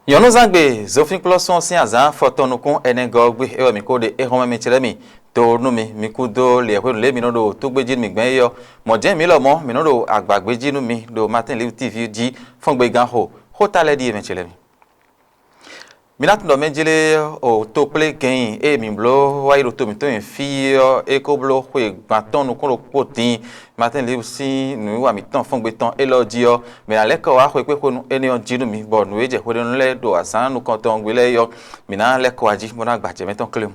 Yono zangbe zofin kloson si azan fotonu kun enegogbe ewa mi kode ehoma mi tiremi to nu mi kudo le ehwe le mi no do to gbeji mi gben yo mo je mi lo mo mi no do agbagbeji nu mi do Martin Live TV ji fun gbe gan ho tale di mi tiremi minat ndo menjile o to play gain e mi blo wa iro to mi to en fi e ko blo hwe gbaton nu kun ro potin Martin Live si nu wa mi tan fun gbe tan e lo ji o mi na le ko wa hwe pe ko nu eni on jinu mi bo nu eje hwe nu le do asan nu kan ton gbe le yo mi na le ko aji mo na gba je meton klem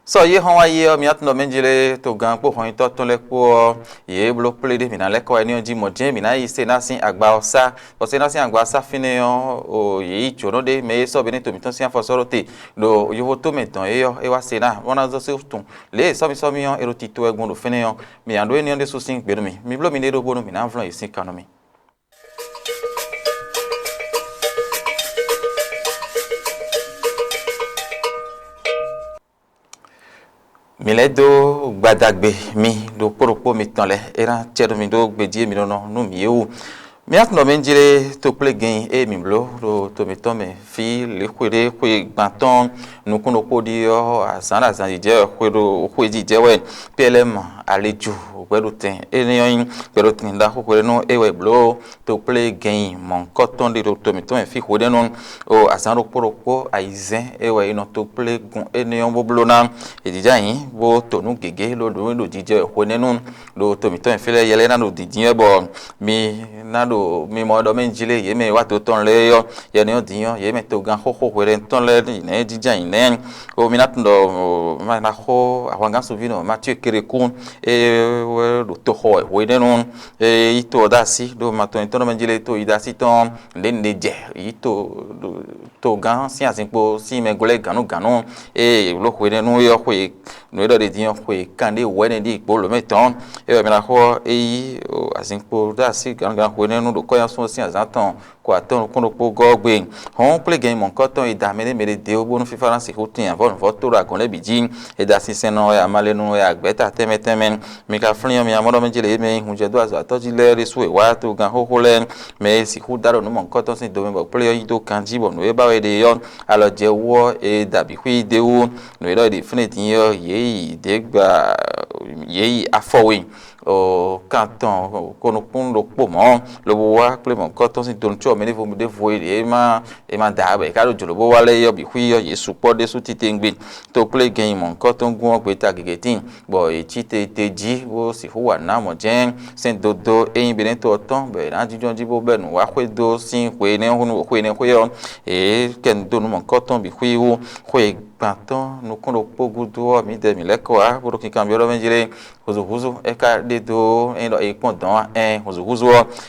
so ye hon wa ye mi atno menjile to gan po hon to ton le ko ye blo play de mi na le ko eni on ji mo je mi na yi se na sin agba osa o se na sin agba osa fine yo o ye ichono de me so be ni to mi ton sin afo soro te do yo to me ton yo e wa se na wona zo se tun le so mi yo ero ti to egun do fine yo mi ando eni on de so sin gberu mi blo mi de do bonu mi na vlon yi sin kanu mi miledo gbadagbe mi do poropo mi tan le era chedo mi do gbeji mi no nu mi ewu mi atno menjire to play game e mi blo do to mi ton me fi le kwere kwe gbanton nu kun no podi o asana san je kwero kweji jewe plm aleju gberu ten eniyan gberu tin da ko kwere no ewe blo to play game mon koton de to mi ton me fi hode no o asana poropo aizen ewe ino to play gun eniyan bo blo na edija yin bo to nu gege lo do jije hone no do to mi ton fi le yele na do didin bo mi na do mi mo do menjile ye me wa to ton le yo ye ni odiyan ye me to gan ho were ton le ni dija inen o mi natndo ma na ho awanga so vino Mathieu Kereku e we do to ho we de non e ito dasi do ma to ton menjile to idasi ton le neje to gan si asinpo si me gole ganu e lo we de no yo we no do de diyan we kande we ne di po lo meton e mi na ho e asinpo dasi gan we ne no do ko ya so si azatan ko aton ko po gogbe hon play game mon koton ida mele de obo no fi France hutin avon voto ra kon le biji e da si seno ya malenu ya gbeta temetemen mi ka flion mi amoro menjile me hunje do azo atoji le resu e wa to gan ho le me si hu daro no mon koton sin do me bo play yi do kanji bo no e ba we de yo alo je wo e dabi hu de wo no e do de finite yo ye de gba ye afowe o canton kono kun lo po mo lo wa ple mo koton sin don cho me ne vo me de vo e ma da be ka lo jolo bo wa le yo bi hui yo yesu po de su ti tengbe to play game mo koton gun pe ta gegetin bo e ti te ji wo si hu wa na mo jen sin dodo eyin be ne to ton be na jijon ji bo be nu wa kwe do sin kwe ne hunu kwe ne kwe yo e ken do nu mo koton bi hui wo kwe panton no kono pogudo mi de mi leko a boro ki cambio lo menjire huzu e ka de do en do e pondon huzu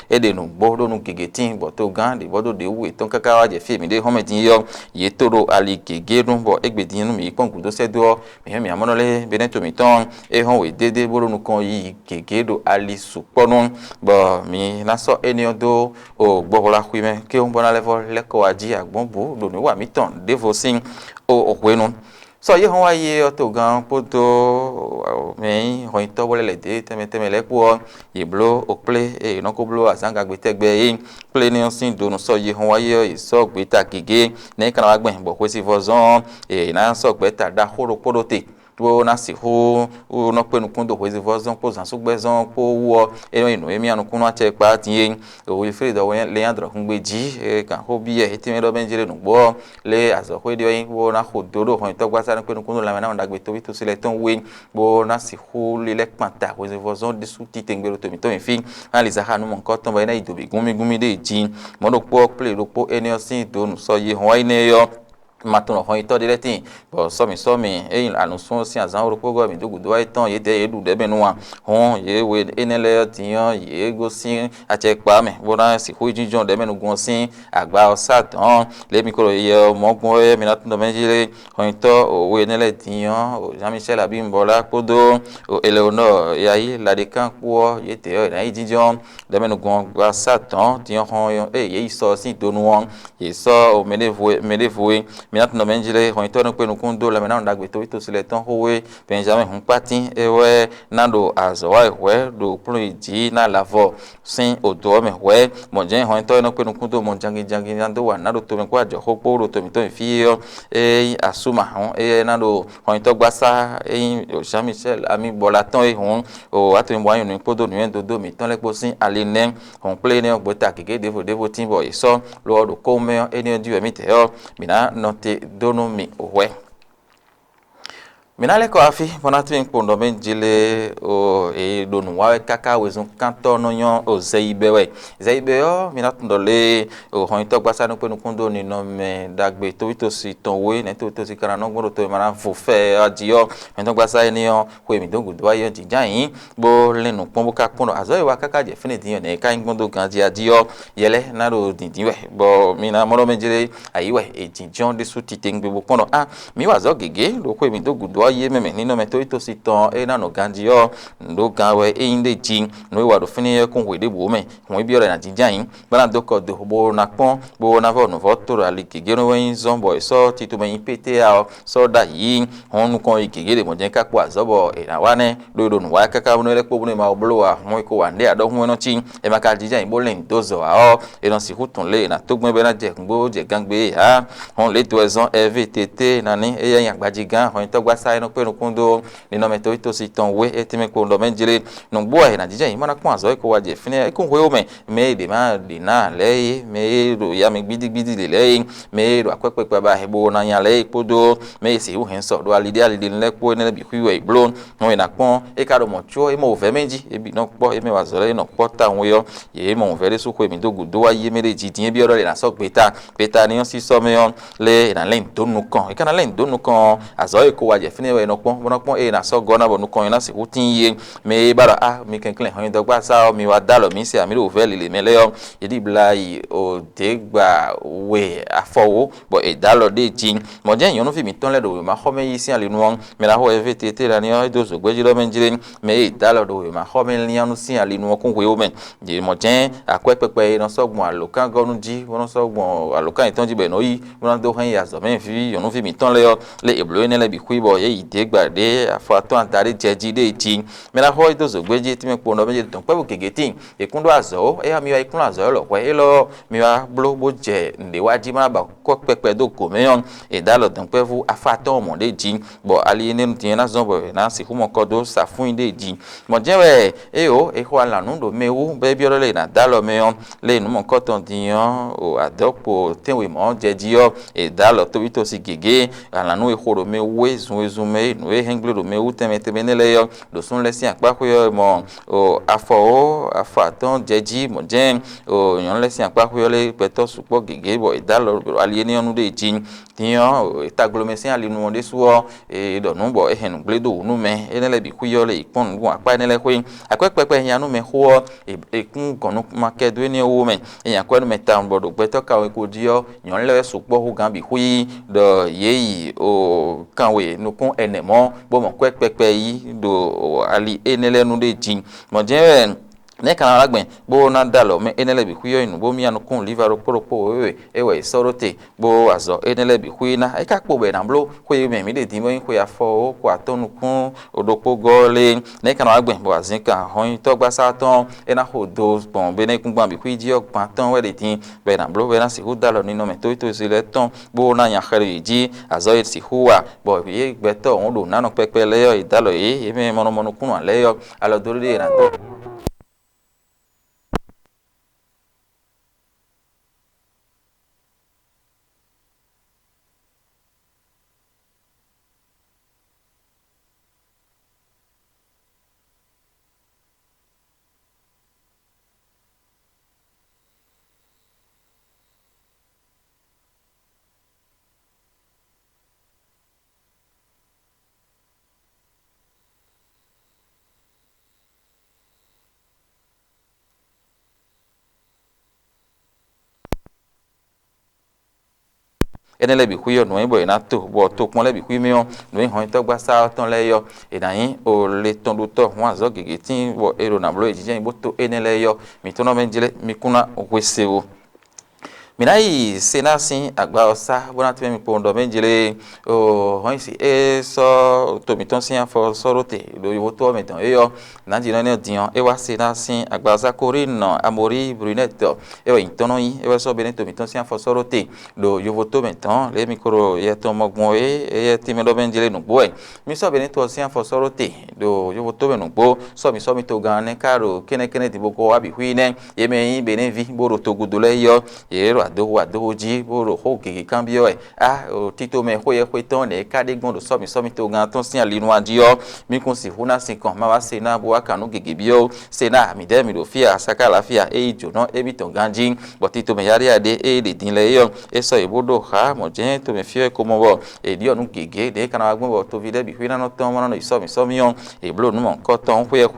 e de no bodo no gegetin bo to gan de bodo de wu ton kaka wa je fi mi de hometin yo ye toro ali gege dun bo egbedin nu mi pongudo se do mi amonole beneto mi ton e hon we dede boro no kon yi gege do ali suponu bo mi na so eni odo o gbola hui me ke on bona level leko aji agbon bu do ni wa mi ton devosin o kwenu so ye hon wa ye to gan poto me hon to wole le de teme le po ye blo o ple e no ko blo asanga gbe tegbe e ple ni sin do no so ye hon wa ye so gbe ta gege ne kan wa gben bo ko si vozon e na so gbe ta da horo podote wo na si ho o no penu kundo ko si vozon po zan so gbezon po wo e no emi anu kunu ache pa tin o ye fere do Leandro ngbeji e kan ho bi e timi do benjire no gbo le aso ko de yin wo na ho dodo ho to gba sare penu kundo la na ndagbe to bi to sile ton we bo na si ho le le panta ko si vozon de su ti tengbero to mi to fi na li za hanu mon ko ton ba na idobi gumi de ji mo do po play do po eni osin do no so ye hon wa ine yo matono hon ito diretin bo somi eyin anusun si azan oropo go mi dogudo aitan ye de edu de benua hon ye we enele tiyan ye go sin achepa me bona si ho jinjon de menu gun sin agba osatan le mi koro ye mogun ye mi natundo menjile hon ito o we enele tiyan o Jean Michel Abimbola podo o Eleonor yayi la de kan po ye te na jinjon de menu gun gba satan tiyan hon ye iso sin donu won ye so o menevo minat no menjile hoito no penu kundo la mena ndagbe to ito sile ton howe Benjamin Humpati ewe nando azoa ewe do ploiji na lavo sin odo me we monjen hoito no penu kundo monjangi jangi nando wa nando to me kwa jo hopo ro to mi to fio asuma hon nando hoito gbasa Jean Michel ami bolaton hon o atu mo ayon ni podo ni do mi ton le posin alinen on ple ne ogbota keke devo timbo iso lo do come eni du mi te o mina note dono mi we minale ko afi bonatu nkondo menjile o donu wa kaka wezun kanto no yon o zeibe yo minatu ndole o hoito gbasa no penu kondo ni no me dagbe to si tonwe ne to si kana no gboro to mara fo fe adio hoito gbasa ni yo ko mi dogu do ayo jijan bo lenu pombo ka kono azo wa kaka je fini din ne ka ngondo kan ji adio yele na ro dindin we bo mina moro menjile ayiwe ejijon de suti tengbe bo kono mi wa zo gege lo ko mi dogu do ye meme nino meto ito siton na no ganji yo ndo ganwe inde jin no wa do fini ye kun wede bo me won bi ore na jinjan bana doko do bo na pon bo na vo no voto ali gege no wen zombo so tito me pete a so da yi honu kon igege de mo jen ka po azobo na wane do no wa kaka no le po bo ma oblo wa mo ko wa nde ado hu no chi e ma ka jinjan bo len dozo a o no si hutun le na togbon be na je ngbo je gangbe hon le 2 ans evtt nani e yan agbaji gan hon to gba sai no pe kundo ni no meto ito si ton we etime kundo menjile no bo na jija imana kwa zo ko waje fine ko we me de ma de na le me ro ya me gbidi le me ro akwepepe ba hebo na yan le podo me si hu hen so do alide le po ne bi kuwe blon no na pon e ka do mo cho e mo ve menji e bi no po e me wa zo le no po ta won yo ye mo ve le so ko mi dogu do wa ye me le jidin bi oro le na so peta ni on si so me on le na len donu kan e kana len donu kan azo ko waje fine we no pon na so gona bonu kon na si hutin ye me bara mi kenklen han dogba sa mi wa dalo mi se ami ro veli le mele yo yedi blai o degba we afowo bo e dalo de jin mo je yon fi mi ton le do ma ho me yi si ale nu me la ho evtt la ni o do so gbeji lo menjire me e dalo do ma ho me ni anu si ale nu kun we o men je mo je akwepepe no so gbon alokan gonu ji won so gbon alokan itan ji be no yi won do han ya zo me fi yon fi mi ton le yo le eblo ne le bi kuibo ye idegba de afato antari jeji de ti mena ho ito zo gbeji ti me po no meje ton pe bu gegeti ekundo azo e mi wa ikun azo lo pe lo mi wa blo bo je nde waji ma ba ko pepe do ko meyon e dalo ton pe fu afato mo de ji bo ali nenu ti na zo bo na si hu mo kodo sa fun de ji mo je we e ho ala nu do mewu be bi oro le na dalo meyon le nu mo koton diyan o adopo tenwe mo jeji yo e dalo to ito si gege ala nu e horo mewu ezun me nu e hengle do mewu teme nele yo do sun le si apa ko yo mo o afo afaton jeji mo jen o yon le si apa ko yo le peto supo gege bo idalo alieni onu de jin tiyan itaglomesi alinu de suo e do nu bo e henu gledo nu me enele bi ku yo le ipon gun apa enele ko akwepepe yan nu me ho e kun gonu makedo eni owo me yan ko nu me ta bo do peto ka we ko dio yon le supo hu gan bi hui do yeyi o kanwe nu kun enemo bo mo kwepepe yi do ali enele nu de jin mo je ne kana lagben bo na dalo me enele bi huyo inu bo mi anu kun livaro poropo ewe sorote bo azo enele bi huina e ka po be na blo huyo me mi de tin bo yin ya fo ko atonu kun odopo gole ne kana lagben bo azinka hon to gba sa ton e na hodo bon be ne kun gba bi huiji ogban ton we de tin be na blo be na si hu dalo ni no me to si le ton bo na yan khere ji azo si huwa bo bi gbe to won do na no pepe le yo idalo e me mono kun le yo alo dori de na to enele bi huyo no ebo na to bo to pon le bi hu mi on no hon to gba sa ton le yo edayin o le ton do to won azo gege tin bo ero na blo ejije bo to enele yo mi to no menjele mi kuna okwese o Minai senasi agba osa bona teme pondo menjele o honsi so to miton sian fo sorote do yoto meton eyo nanji no ne dion e wa senasi agba osa corino amori brunette e wa intono yi e wa so bene to miton sian fo sorote do yoto meton le mikoro ye to mogbon e time do menjele no boy mi so bene to sian fo sorote do yoto me no bo so mi to gan karo kene di boko abi huine ye me bene vi boro to gudule yo ye ado ji boro ho keke cambio o tito me ho ye ton ne ka de gbon do so mi to gan ton sin ali nu adio mi kun si huna sin kan ma wa se na bo akanu gege bio se na mi de mi do fia saka la fia e jo no e bi ton ganji bo tito me yari ade e de din le yo e so ibodo ha mo je to me fie ko mo bo e dio nu gege de kana wa gbon bo to vi de bi hina no ton mo no so mi on e blo nu mo ko ton huye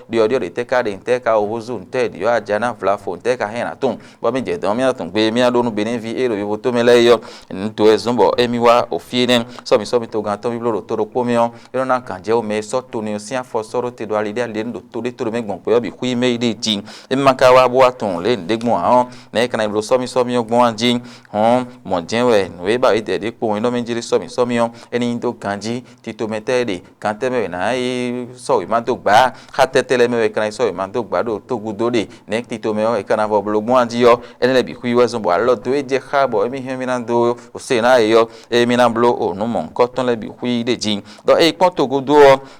dio de te ka ozo nte dio ajana flafo nte ka hena ton bo mi je don mi atun gbe mi adonu benevi ero yo to mele yo nto ezumbo emiwa ofienen so mi to gan to bi bloro to ro pomio ero na kan je o me so to ni osia fo soro te do alide ale ndo to de to me gbon pe obi hui me ide ji e maka wa bo atun le ndegbon ahon na e kan blo so mi ogbon anji hon mo jenwe no e ba ide de po ino me jiri so mi on eni ndo kanji ti to metede kan te me na e so we ma to gba ha tetele me kan so we ma to gba do to gudo de ne ti to me o e kan vo blogbon anji yo eni le bi hui wa zumbo alo do eje khabo emi hemina do osena eyo emina blo onu mon koton le bi hui deji do e pon to godo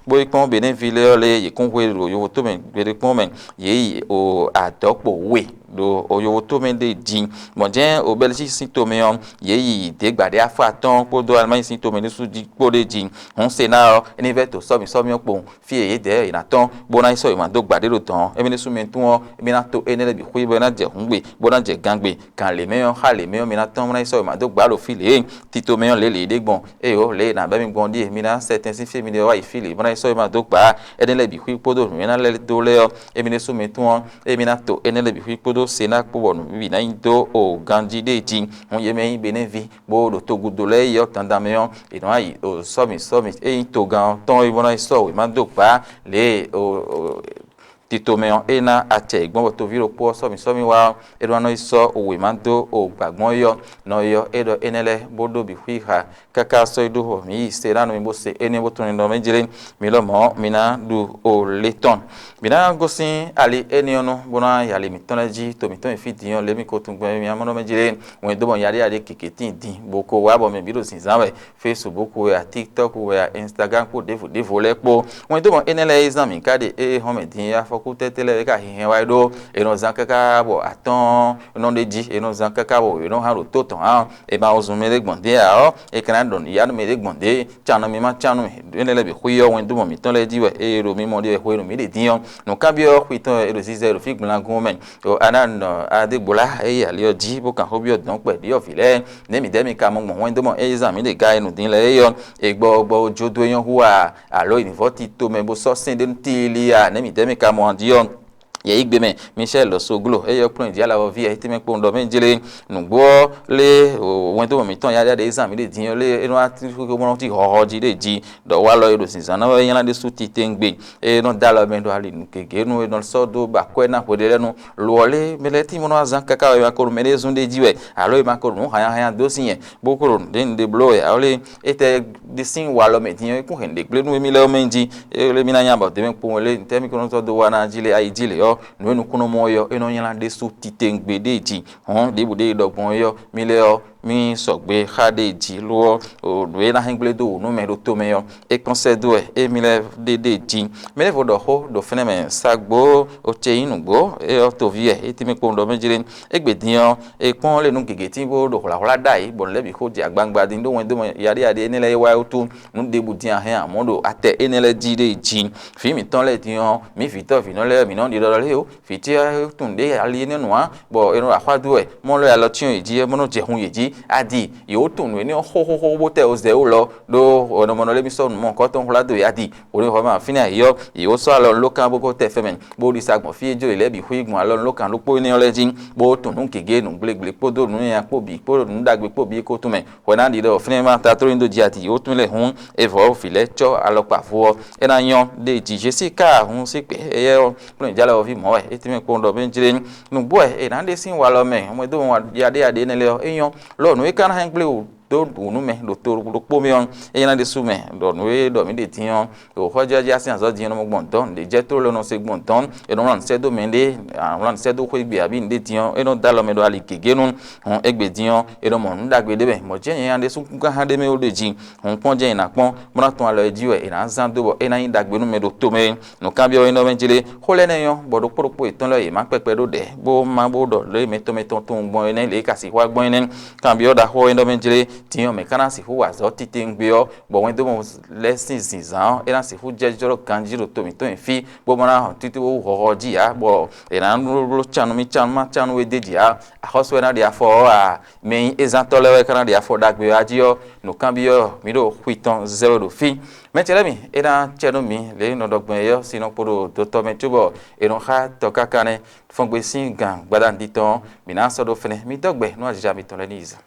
bo e pon beneville le ye kun hwe ro yo to men bere pon men ye o adopo we do oyo to men de jin mo je o belgi sin to me on ye yi de gbade afa ton po do alman sin to me ni su di po de jin on se na eni veto so mi opon fi ye de ina ton bona so ma do gbade ro ton emi ni su men tun emi na to eni le bi hui bo na je hungbe bona je gangbe kan le meyon ha le meyon mi na ton bona so ma do gba lo file tito meyon le de gbon e o le na ba mi gbon di mi na certain sin fi mi de wa ifile bona so ma do gba eni le bi hui po do mi na le do le emi ni su men tun emi na to eni le bi hui po do sena po no bi na indo o ganji de ji on ye me benevi bo do to gudo le yo tanda meyon e no ai o so mi e to gan ton e bona so ma do gba le o tito meyon ena ate igbon to viro po so mi wa edo no iso owe mando o gbagbon yo no yo edo enele bodo bi hwiha kaka so edo ho mi sera no mi bo se eni bo tun no menjire mi lo mo mi na du o leton mi na gosin ali eni ono bona yali mi tonaji to mi ton fi diyan le mi ko tun gbe mi amono menjire won do bon yari ade keketin din boko wa bo mi bi do sin zanwe Facebook we TikTok we Instagram ko devo le po won do bon enele exam mi kade e ho me din ya foku tetele ka hihen wa do eno zankaka bo aton no deji eno zankaka bo eno ha ro toton ha e ba ozun me le gbonde a o e kan don ya no me le gbonde chanu mi ma chanu enele bi huyo won do mo mi ton le diwe e ro mi mo de ho ero mi de diyan no kan bi o huiton ero si zero fi gbon lagun men o anan adegbola e ya le oji bo kan ho bi odon pe di ofile ne mi de mi ka mo won do mo exam mi le ga enu din le yo e gbo ojodo eyan huwa alo university to me bo so sin de ntili a ne mi de mi ka mo diyon ye igbeme Michel Osoglo eyo prin dia la vie eti me pondo menjele nugbo le won to mi ton ya de exam le diyan le enu ati ko mo ti ho ji de ji do wa lo ero sinsan na yan la de su ti tengbe e no da lo men do ali nu kege nu e no so do ba ko na ko de lenu lo le meleti mo no azan kaka wa ko mele zun de jiwe alo ma ko nu ha do sin bo ko de blow e ale ete de sin wa lo me diyan ko hen de gle nu mi le menji e le mi na yan ba de me po le temi ko no so do wa na jile ai jile yo no enu kuno moyo eno yan la de su titengbe deji de bude dogbon yo mi le o mi sogbe khadeji lo o we na hengle do no me do to me yo e concedo e mi le deji me le vodo ho do feneme sagbo o cheinu gbo e o to vie e ti mi ko ndo mejire e gbedian e pon le nu gege tin bo do la dai bon le bi ko di agbangba din do won do yari ade ni le wa o tu nu de budian he amodo ate enele ji deji fi mi ton le dian mi fi to fi no le mi no di do le o fi ti tun de ali ninu a bo enu akwadu e mo lo ya lo tiun eji e mo no je hun eji adi yo tunu ni ho bo te o ze o lo do ono mono le mi so mo ko ton la do adi o ni ho ma fini ayo yo so alo lo kan bo ko te femen bo di sagbon fi ejo ile bi hu igun alo lo kan lo po ni ole jin bo tunu kege nu gbegle podo nu ya po bi po nu dagbe po bi ko tume ho na di do fini ma ta to ndo ji adi yo tun le hun evo file cho alo pa fo e na yan de ji jessica hun si pe eye o plo jale o fi mo e ti me ko ndo ben jire nu bo e na de sin wa lo me mo do wa ya de ne le e yan lo nu e kan han ple o do nu me do to do po mi on e na de su me do nu e do mi de ti on o ho ja ja sin so di no mo gbon ton de je to lo no se gbon ton e no ran se do me de ran se do ko igbe abi de ti on e no da lo me do ali kege nu on egbe di on e no mo nu dagbe de be mo je yan de su kan ha de me o de ji on pon je ina pon mo na ton alo e ji we e na zan do bo e na yin dagbe nu me do to me no kan bi o ino me jile ho le ne yon bo do po itan lo e ma pepe do de bo ma bo do le me to ton gbon ene le ka si wa gbon ene kan bi o da ho ino me jile ti on me kana si hu wa zo titi ngbe o bo wen do mo lesson zan e na si hu je joro kan jiro to mi to en fi bo mo na titi wo ho ji ya bo e na ro chanu mi chanu we de ji ya a ho so na dia fo a me ezan to le we kana dia fo dagbe aji o no kan bi o mi do huitan 0 do fi metere mi e na chenu mi le no dogbon yo sino poro to to me tubo e no ha to kakane fongbe sin gan gbadan diton mi na so do fene mi dogbe no ajija mi ton le niza